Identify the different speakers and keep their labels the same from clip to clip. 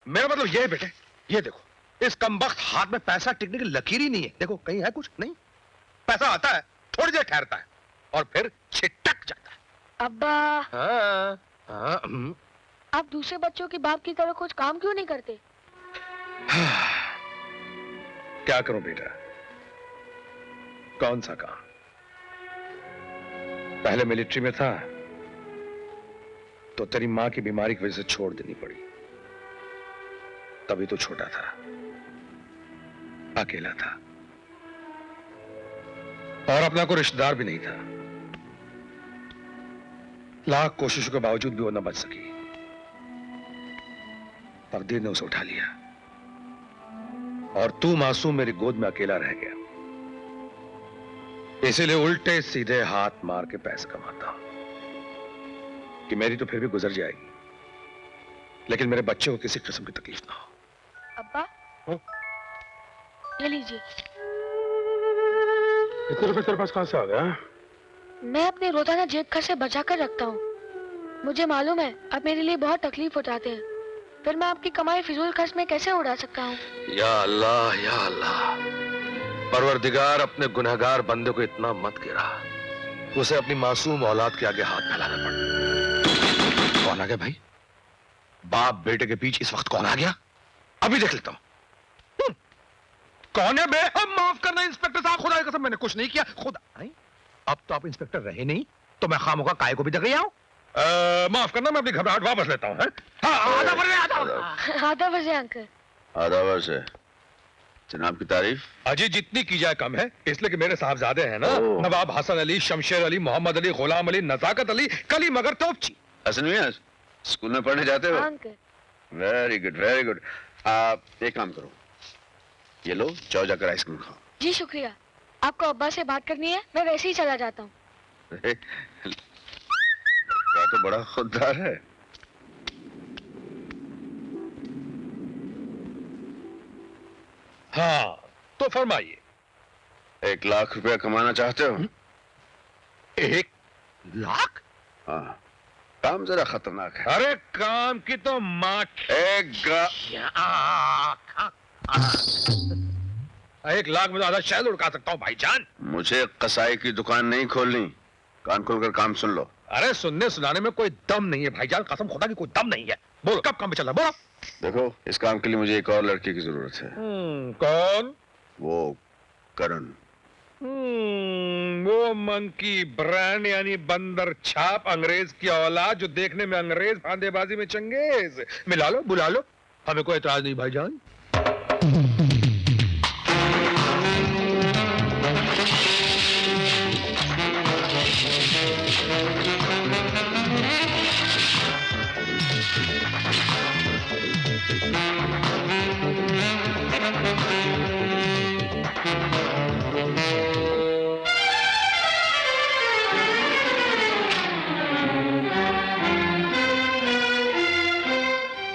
Speaker 1: मेरा मतलब ये है बेटे, ये देखो, इस कमबख्त हाथ में पैसा टिकने की लकीर ही नहीं है। देखो कहीं है कुछ नहीं, पैसा आता है, थोड़ी देर ठहरता है और फिर छिटक जाता है।
Speaker 2: अब्बा,
Speaker 1: हाँ,
Speaker 2: आप दूसरे बच्चों के बाप की तरह कुछ काम क्यों नहीं करते?
Speaker 1: क्या करूं बेटा, कौन सा काम? पहले मिलिट्री में था तो तेरी मां की बीमारी की वजह से छोड़ देनी पड़ी। तभी तो छोटा था, अकेला था और अपना कोई रिश्तेदार भी नहीं था। लाख कोशिशों के बावजूद भी वो न बच सकी। तकदीर ने उसे उठा लिया और तू मासूम मेरी गोद में अकेला रह गया। इसीलिए उल्टे सीधे हाथ मार के पैसे कमाता हूं कि मेरी तो फिर भी गुजर जाएगी, लेकिन मेरे बच्चे को किसी किस्म की तकलीफ ना हो।
Speaker 2: अब्बा, ये लीजिए।
Speaker 1: इतने रुपए तेरे पास कहां से आ गया?
Speaker 2: मैं अपने रोजाना जेब खर्च से बचा कर रखता हूँ। मुझे मालूम है आप मेरे लिए बहुत तकलीफ उठाते हैं, फिर मैं आपकी कमाई फिजूल खर्च में कैसे उड़ा सकता हूँ?
Speaker 1: या अल्लाह, या अल्लाह, परवरदिगार अपने गुनहगार बंदे को इतना मत गिरा, उसे अपनी मासूम औलाद के आगे हाथ फैलाना पड़ा। कौन आ गया भाई? बाप बेटे के बीच इस वक्त कौन आ गया? अभी देख लेता हूं। कौन है बे? माफ करना इंस्पेक्टर साहब, खुदा की कसम मैंने कुछ नहीं किया। खुदा नहीं? अब तो आप इंस्पेक्टर रहे नहीं तो मैं खामोखा काय को भी जग गया हूं। माफ करना, मैं अपनी घबराहट वापस लेता हूं।
Speaker 2: आधा बजे अंकल।
Speaker 3: आधा वर्ष जनाब की तारीफ
Speaker 1: अजी जितनी की जाए कम है, इसलिए कि मेरे साहबजादे हैं ना, नवाब हसन अली, शमशेर अली, मोहम्मद अली, गुलाम अली, नजाकत अली, कली मगर तोपची।
Speaker 3: हसन मियां स्कूल में पढ़ने जाते हो?
Speaker 2: Uncle.
Speaker 3: Very good, very good. आप एक काम करो, ये लो जाओ जाकर आइसक्रीम खाओ।
Speaker 2: जी शुक्रिया। आपको अब्बा से बात करनी है, मैं वैसे ही चला जाता हूँ।
Speaker 3: क्या तो बड़ा खुददार है।
Speaker 1: हाँ तो फरमाइए।
Speaker 3: 1 लाख रुपया कमाना चाहते हो?
Speaker 1: 1 लाख?
Speaker 3: हाँ, काम जरा खतरनाक है।
Speaker 1: अरे काम की तो माँ। 1 लाख में तो आधा शहर उड़का सकता हूँ भाईजान।
Speaker 3: मुझे कसाई की दुकान नहीं खोलनी, कान खोलकर काम सुन लो।
Speaker 1: अरे सुनने सुनाने में कोई दम नहीं है भाईजान, कसम खुदा की कोई दम नहीं है। बोलो कब काम पे चलना, बोलो।
Speaker 3: देखो इस काम के लिए मुझे एक और लड़की की जरूरत है।
Speaker 1: कौन?
Speaker 3: वो करण।
Speaker 1: वो मंकी ब्रांड यानी बंदर छाप अंग्रेज की औलाद जो देखने में अंग्रेज फांदेबाजी में चंगेज। मिला लो, बुला लो, हमें कोई एतराज नहीं भाईजान।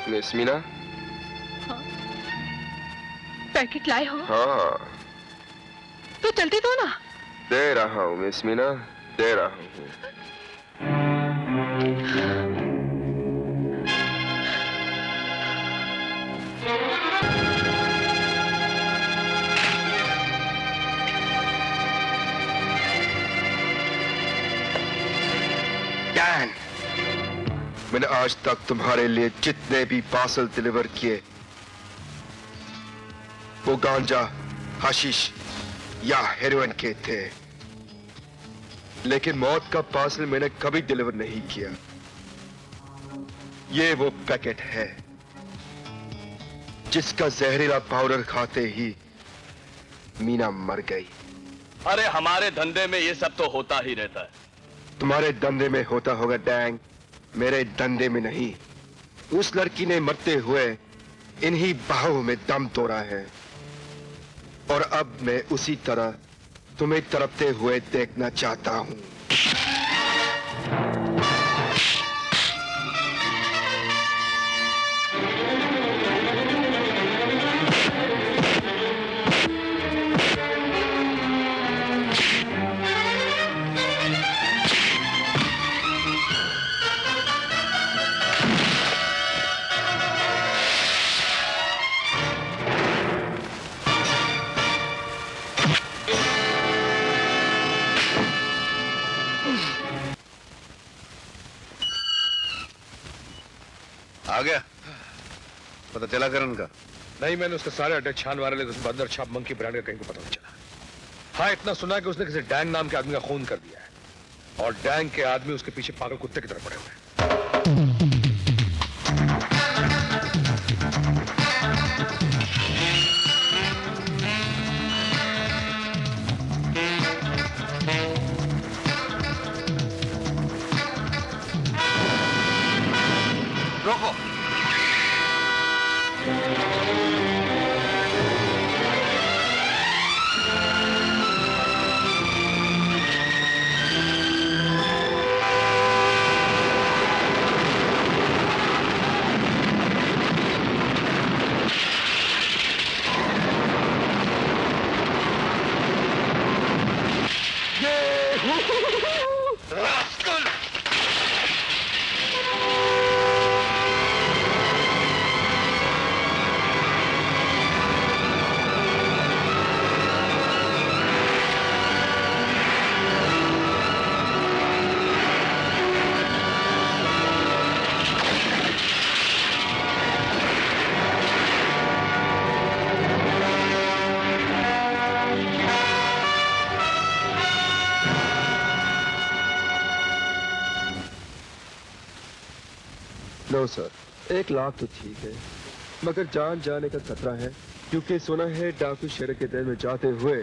Speaker 4: मिस मीना?
Speaker 5: हाँ? पैकेट लाए हो?
Speaker 4: हाँ।
Speaker 5: तो जल्दी दो ना।
Speaker 4: दे रहा हूँ मिस मीना, दे रहा हूँ। डैन, मैंने आज तक तुम्हारे लिए जितने भी पार्सल डिलीवर किए, वो गांजा, हशीश या हेरोइन के थे, लेकिन मौत का पार्सल मैंने कभी डिलीवर नहीं किया। ये वो पैकेट है जिसका जहरीला पाउडर खाते ही मीना मर गई।
Speaker 6: अरे हमारे धंधे में ये सब तो होता ही रहता है।
Speaker 4: तुम्हारे धंधे में होता होगा डैंग, मेरे धंधे में नहीं। उस लड़की ने मरते हुए इन्हीं बाहों में दम तोड़ा है और अब मैं उसी तरह तुम्हें तड़पते हुए देखना चाहता हूं।
Speaker 3: पता चला करण का?
Speaker 1: नहीं, मैंने उसके सारे अड्डे छानवारे, लेकिन उसमें बंदर छाप मंकी ब्रांड का कहीं को पता नहीं चला। हाँ, इतना सुना कि उसने किसी डैंग नाम के आदमी का खून कर दिया है, और डैंग के आदमी उसके पीछे पागल कुत्ते की तरह पड़े हुए हैं।
Speaker 3: रोको।
Speaker 4: नो सर, 1 लाख तो ठीक है, मगर जान जाने का खतरा है, क्योंकि सुना है डाकू शहर के दिल में जाते हुए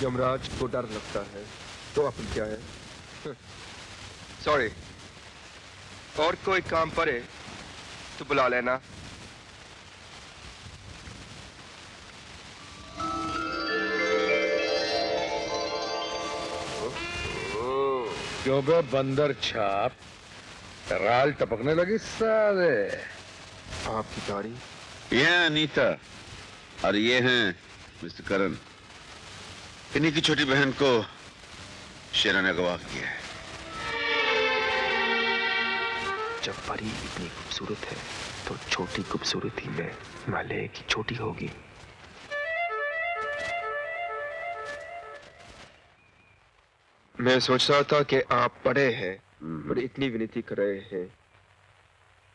Speaker 4: यमराज को डर लगता है। तो अपन क्या है? सॉरी, और कोई काम पड़े तो बुला लेना।
Speaker 1: क्यों बे बंदर छाप, राल टपकने लगी साले।
Speaker 4: आपकी गाड़ी?
Speaker 3: ये है अनीता और ये हैं मिस्टर करण। इन्हीं की छोटी बहन को शेरा ने अगवा किया है।
Speaker 4: जब परी इतनी खूबसूरत है तो छोटी खूबसूरती में माले की छोटी होगी। मैं सोच रहा था कि आप बड़े हैं और इतनी विनती कर रहे हैं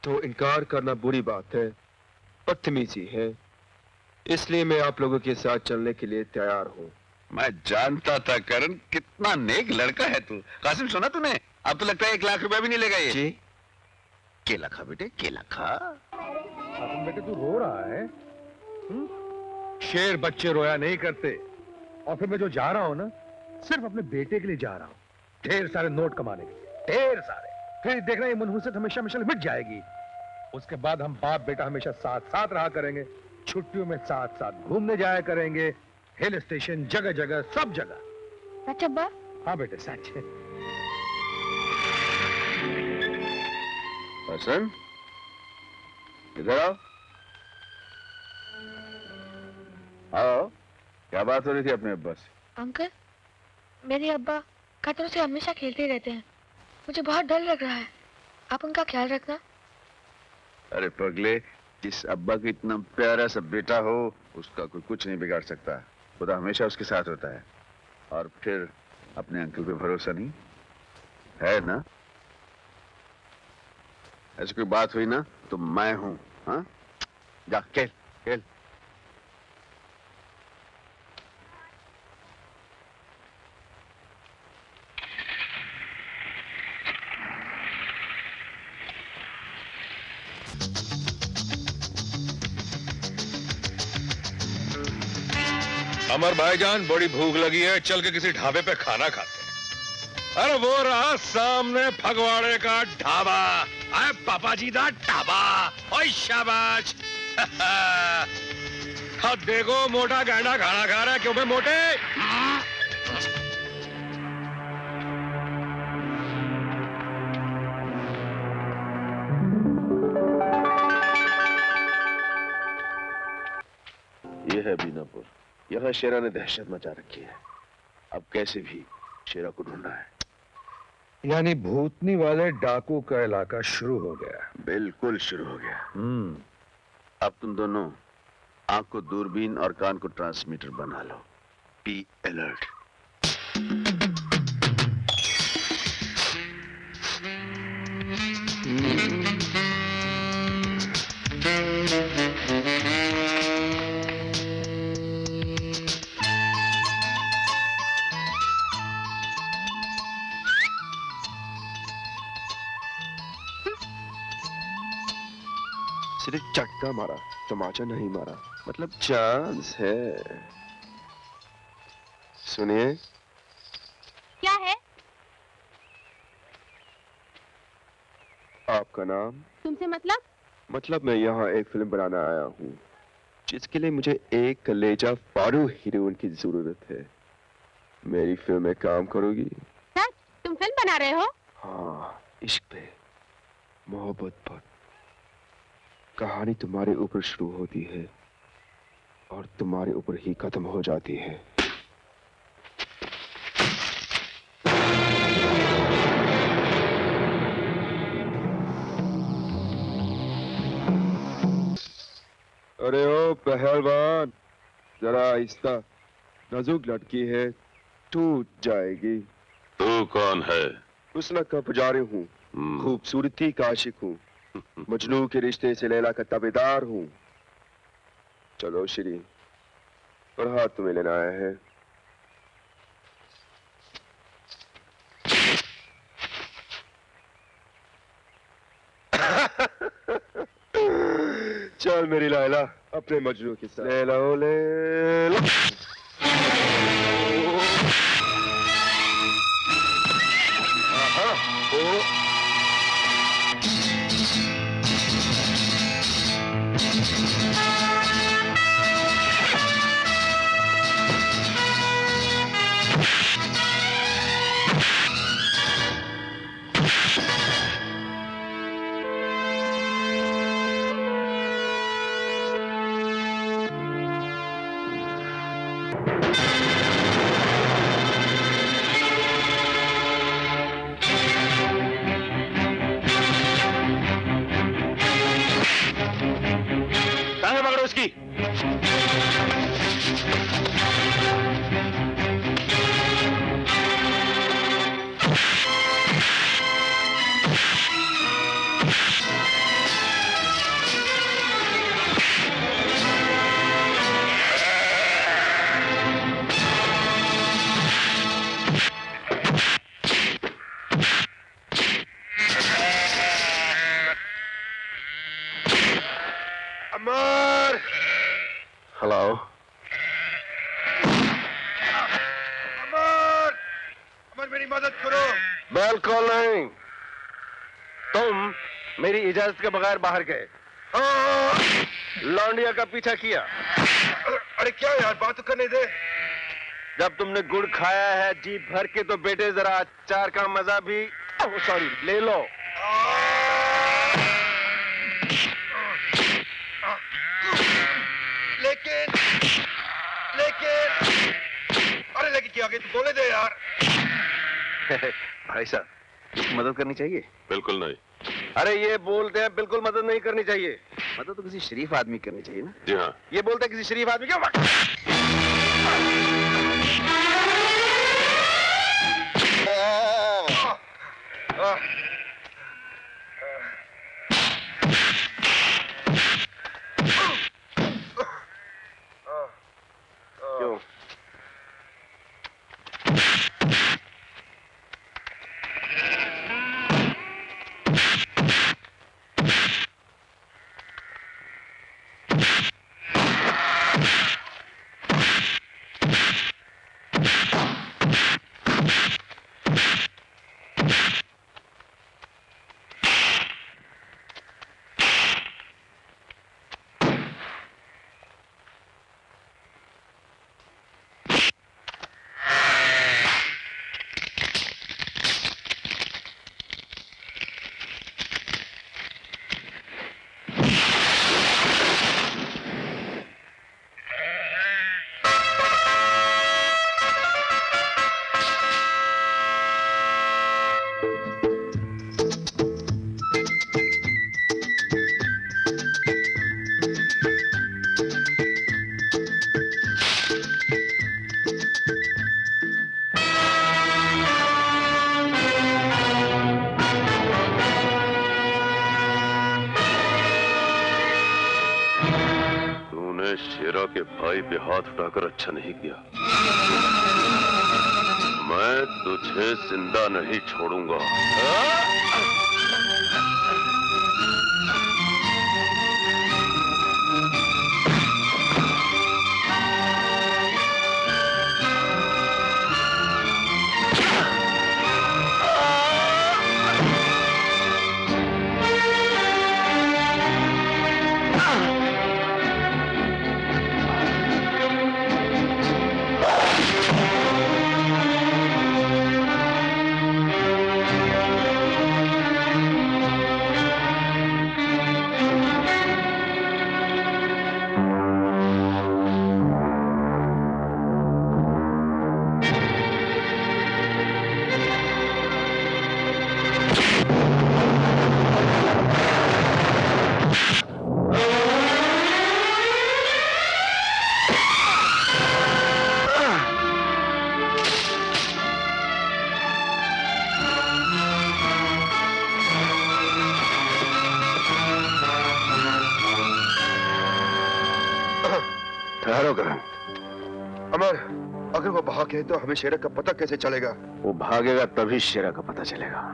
Speaker 4: तो इनकार करना बुरी बात है, बदतमीजी है, इसलिए मैं आप लोगों के साथ चलने के लिए तैयार हूँ।
Speaker 3: मैं जानता था करण, कितना नेक लड़का है तू। कासिम, सुना तूने? अब तो लगता है 1 लाख रुपया भी नहीं लेगा ये।
Speaker 4: जी?
Speaker 3: केला खा बेटे, केला खा।
Speaker 1: कासिम बेटे, तू रो रहा है? शेर बच्चे रोया नहीं करते। और फिर मैं जो जा रहा हूं ना, सिर्फ अपने बेटे के लिए जा रहा हूं, ढेर सारे नोट कमाने के लिए, ढेर सारे। फिर देखना ये मनहूसियत हमेशा हमेशा मिट जाएगी। उसके बाद हम बाप बेटा हमेशा साथ साथ रहा करेंगे, छुट्टियों में साथ साथ घूमने जाया करेंगे, हिल स्टेशन, जगह जगह, सब जगह।
Speaker 2: सच अब्बा?
Speaker 1: हाँ बेटे, सच है।
Speaker 3: हसन, इधर आओ। आओ, क्या बात हो रही थी अपने अब्बा से?
Speaker 2: अंकल, मेरे अब्बा खतरों से हमेशा खेलते रहते हैं, मुझे बहुत डर लग रहा है। आप उनका ख्याल रखना।
Speaker 3: अरे पगले, जिस अब्बा का इतना प्यारा सा बेटा हो, उसका कोई कुछ नहीं बिगाड़ सकता। खुदा हमेशा उसके साथ होता है। और फिर अपने अंकल पे भरोसा नहीं है ना? ऐसी कोई बात हुई ना तो मैं हूं। हाँ, जा खेल खेल।
Speaker 1: अमर भाईजान, बड़ी भूख लगी है, चल के किसी ढाबे पे खाना खाते हैं। अरे वो रहा सामने फगवाड़े का ढाबा। अरे पापा जी दा ढाबा। ओए शाबाश। हाँ देखो, मोटा गांडा खाना खा रहा है। क्यों बे मोटे?
Speaker 3: ये है बीनापुर। यहाँ शेरा ने दहशत मचा रखी है। अब कैसे भी शेरा को ढूंढना है।
Speaker 1: यानी भूतनी वाले डाकू का इलाका शुरू हो गया।
Speaker 3: बिल्कुल शुरू हो गया। अब तुम दोनों आंख को दूरबीन और कान को ट्रांसमीटर बना लो। Be alert.
Speaker 4: सिर्फ झटका मारा, तमाचा नहीं मारा, मतलब चांस है। सुनिए।
Speaker 7: क्या है?
Speaker 4: आपका नाम?
Speaker 7: तुमसे मतलब?
Speaker 4: मतलब मैं यहाँ एक फिल्म बनाना आया हूँ, जिसके लिए मुझे एक कलेजा फाड़ू हीरोइन की जरूरत है। मेरी फिल्म में काम करोगी?
Speaker 7: सच? तुम फिल्म बना रहे हो?
Speaker 4: हाँ, इश्क पे, मोहब्बत पर। कहानी तुम्हारे ऊपर शुरू होती है और तुम्हारे ऊपर ही खत्म हो जाती है। अरे ओ पहलवान, जरा आहिस्ता, नाजुक लड़की है, टूट जाएगी।
Speaker 6: तू कौन है?
Speaker 4: हुस्न का पुजारी हूँ, खूबसूरती का आशिक हूँ, मजनू के रिश्ते से लैला का ताबेदार हूँ। चलो श्री, और हाथ तुम्हें लेना आया है। चल मेरी लैला, अपने मजनू के साथ। लैला ओ लैला। अमर!
Speaker 1: हेलो।
Speaker 4: अमर! अमर मेरी मदद करो।
Speaker 1: बिल्कुल नहीं, तुम मेरी इजाजत के बगैर बाहर गए, लौंडिया का पीछा किया।
Speaker 4: अरे क्या यार, बात तो करने दे।
Speaker 1: जब तुमने गुड़ खाया है जीभ भर के, तो बेटे जरा अचार का मजा भी सॉरी ले लो।
Speaker 4: लेकिन अरे लेकिन क्या आगे, तू बोले दे यार।
Speaker 1: भाई साहब, इसकी मदद करनी चाहिए।
Speaker 6: बिल्कुल नहीं।
Speaker 1: अरे ये बोलते हैं बिल्कुल मदद नहीं करनी चाहिए। मदद तो किसी शरीफ आदमी की करनी चाहिए ना।
Speaker 6: जी हाँ।
Speaker 1: ये बोलते हैं किसी शरीफ आदमी क्यों? क्यों?
Speaker 6: शेरा के भाई पे हाथ उठाकर अच्छा नहीं किया। मैं तुझे जिंदा नहीं छोड़ूंगा।
Speaker 3: ठहरो करण।
Speaker 4: अमर, अगर वो भागे तो हमें शेरा का पता कैसे चलेगा?
Speaker 3: वो भागेगा तभी शेरा का पता चलेगा।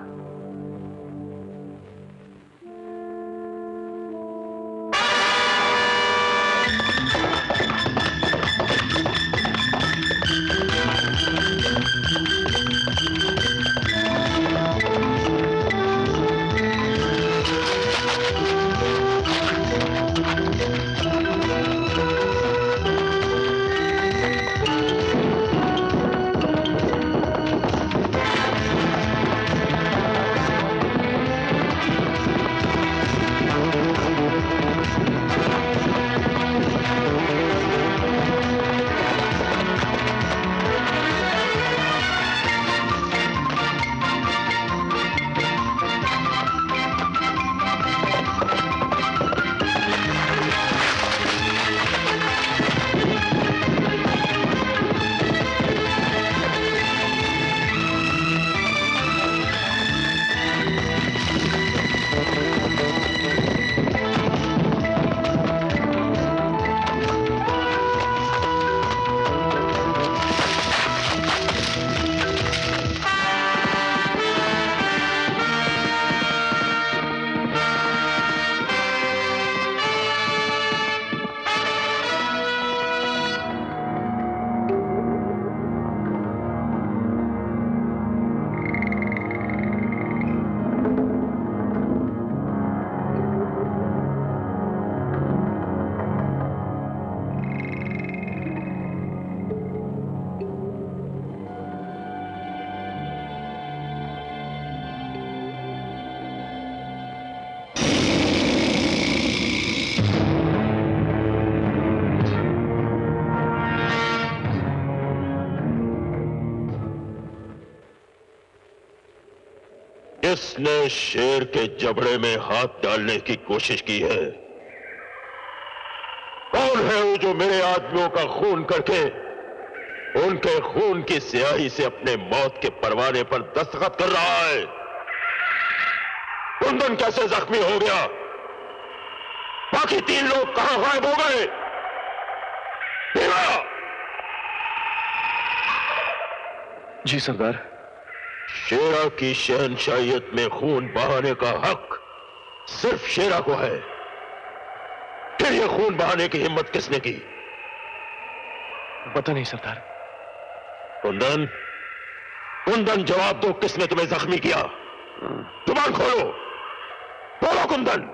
Speaker 8: किसने शेर के जबड़े में हाथ डालने की कोशिश की है? कौन है वो जो मेरे आदमियों का खून करके उनके खून की स्याही से अपने मौत के परवाने पर दस्तखत कर रहा है? कुंदन कैसे जख्मी हो गया? बाकी 3 लोग कहां गायब हो गए? देवा!
Speaker 4: जी सरदार।
Speaker 8: शेरा की शहनशाहियत में खून बहाने का हक सिर्फ शेरा को है। फिर ये खून बहाने की हिम्मत किसने की?
Speaker 4: पता नहीं सरदार।
Speaker 8: कुंदन, कुंदन जवाब दो, किसने तुम्हें जख्मी किया? जुबान खोलो, बोलो कुंदन।